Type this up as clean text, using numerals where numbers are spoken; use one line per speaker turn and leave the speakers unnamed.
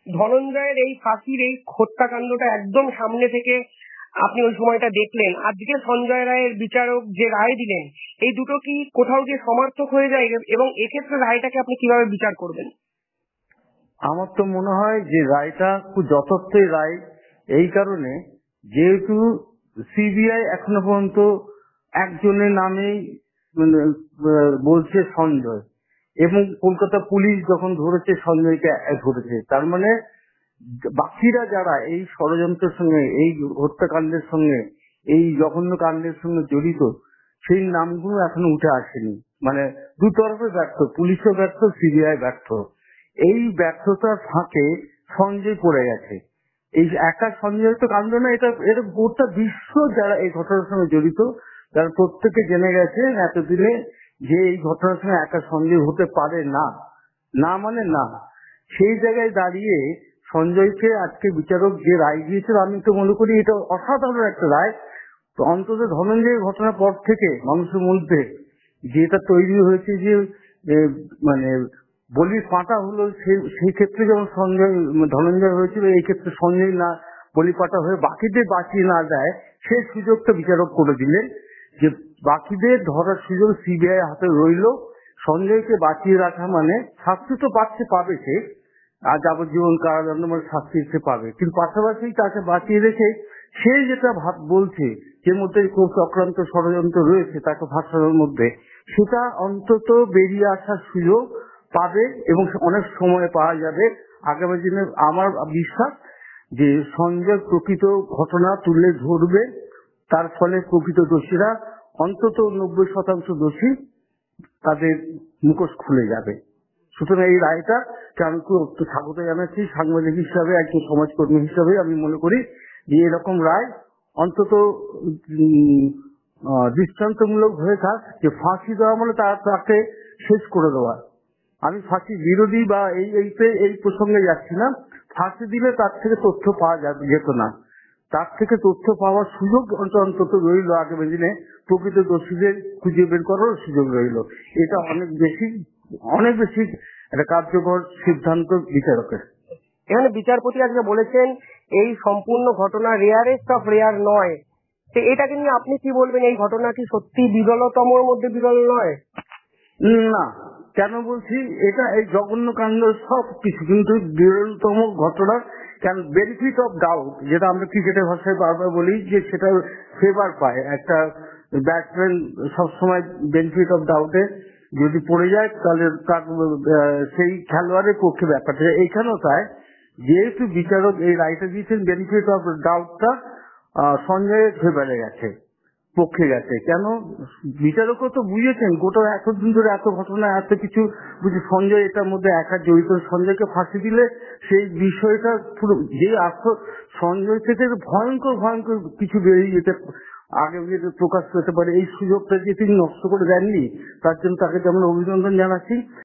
ধনঞ্জয়ের এই ফাঁসির এই হত্যাকাণ্ডটা একদম সামনে থেকে আপনি ওই সময়টা দেখলেন, আজকে সঞ্জয় রায়ের বিচারক যে রায় দিলেন, এই দুটো কি কোথাও গিয়ে সমার্থক হয়ে যায়? এবং এক্ষেত্রে রায়টাকে আপনি কিভাবে বিচার করবেন?
আমার তো মনে হয় যে রায়টা খুব যথার্থই রায়, এই কারণে যেহেতু সিবিআই এখনো পর্যন্ত একজনের নামেই বলছে সঞ্জয়, এবং কলকাতা পুলিশ যখন ধরেছে সঞ্জয়কে ধরেছে, তার মানে বাকিরা যারা এই ষড়যন্ত্রের সঙ্গে, এই হত্যাকাণ্ডের সঙ্গে, এই জঘন্য কাণ্ডের সঙ্গে জড়িত, সেই নামগুলো এখনো উঠে আসেনি। মানে দুতরফে ব্যর্থ, পুলিশও ব্যর্থ, সিবিআই ব্যর্থ। এই ব্যর্থতার ফাঁকে সঞ্জয় পড়ে গেছে। এই একা সঞ্জয় তো কাণ্ড না, এটা গোটা বিশ্ব যারা এই ঘটনার সঙ্গে জড়িত, তারা প্রত্যেকে জেনে গেছে এতদিনে যে এই ঘটনার সঙ্গে একা সঞ্জয় হতে পারে না, না মানে না। সেই জায়গায় দাঁড়িয়ে সঞ্জয়কে আজকে বিচারক যে রায় দিয়েছিল, আমি তো মনে করি এটা অসাধারণ একটা রায়। তো অন্তত ধনঞ্জয়ের ঘটনার পর থেকে মানুষের মধ্যে যেটা তৈরি হয়েছে যে মানে বলির পাঁটা হলো, সেই ক্ষেত্রে যেমন ধনঞ্জয় হয়েছিল, এই ক্ষেত্রে সঞ্জয় না বলি পাঁটা হয়ে বাকিদের বাঁচিয়ে না দেয়, সেই সুযোগটা বিচারক করে দিলেন যে বাকিদের ধরার সুযোগ সিবিআই হাতে রইল। সঞ্জয়কে বাঁচিয়ে রাখা মানে শাস্তি তো পাবে সে, আর যাবজ্জীবন কারাদণ্ড মানে শাস্তি সে পাবে, কিন্তু পাশাপাশি তাকে বাঁচিয়ে রেখে সে যেটা বলছে যে মধ্যে খুব চক্রান্ত ষড়যন্ত্র রয়েছে তাকে ফাঁসানোর মধ্যে, সেটা অন্তত বেরিয়ে আসার সুযোগ পাবে এবং অনেক সময় পাওয়া যাবে আগামী দিনে। আমার বিশ্বাস যে সঞ্জয় প্রকৃত ঘটনা তুলে ধরবে, তার ফলে প্রকৃত দোষীরা, অন্তত 90% দোষী, তাদের মুখোশ খুলে যাবে। সুতরাং এই রায়টা আমি খুব স্বাগত জানাচ্ছি। সাংবাদিক হিসাবে, একজন সমাজকর্মী হিসাবে আমি মনে করি যে এরকম রায় অন্তত দৃষ্টান্তমূলক হয়ে থাক, যে ফাঁসি দেওয়া মানে তাকে শেষ করে দেওয়া। আমি ফাঁসি বিরোধী বা এই প্রসঙ্গে যাচ্ছি না। ফাঁসি দিলে তার থেকে তথ্য পাওয়া যেত না, তার থেকে তথ্য পাওয়ার সুযোগ অন্তত রইল, আগামী দিনে প্রকৃত দোষীদের খুঁজে বের করার সুযোগ রইল। এটা অনেক বেশি একটা কার্যকর সিদ্ধান্ত বিচারকের।
এখানে বিচারপতি আজকে বলেছেন এই সম্পূর্ণ ঘটনা রেয়ারেস্ট অফ রেয়ার নয়। তো এটাকে নিয়ে আপনি কি বলবেন? এই ঘটনা কি সত্যি বিরলতমের মধ্যে বিরল নয়?
না, কেন বলছি, এটা এই জঘন্য কাণ্ড সব কিছু কিন্তু বিরলতম ঘটনা। কেন, বেনিফিট অফ ডাউট, যেটা আমরা ক্রিকেটের ভাষায় বারবার বলি, যে সেটা ফেভার পায় একটা ব্যাটসম্যান সবসময়। বেনিফিট অফ ডাউটে যদি পড়ে যায় তাহলে সেই খেলোয়াড়ের পক্ষে ব্যাপারটা এইখানেও তাই। যেহেতু বিচারক এই রায়টা দিয়েছেন, বেনিফিট অফ ডাউটটা সঞ্জয়ের ফেভারে গেছে, পক্ষে গেছে। কেন, বিচারকও তো বুঝেছেন গোটা এতদিন ধরে এত ঘটনা, এত কিছু বুঝে সঞ্জয় এটার মধ্যে একা জড়িত। সঞ্জয়কে ফাঁসি দিলে সেই বিষয়টা পুরো যে সঞ্জয় থেকে ভয়ঙ্কর কিছু বেরিয়ে যেতে, আগে প্রকাশ পেতে পারে, এই সুযোগটা যে তিনি নষ্ট করে দেননি, তার জন্য তাকে যেমন অভিনন্দন জানাচ্ছি।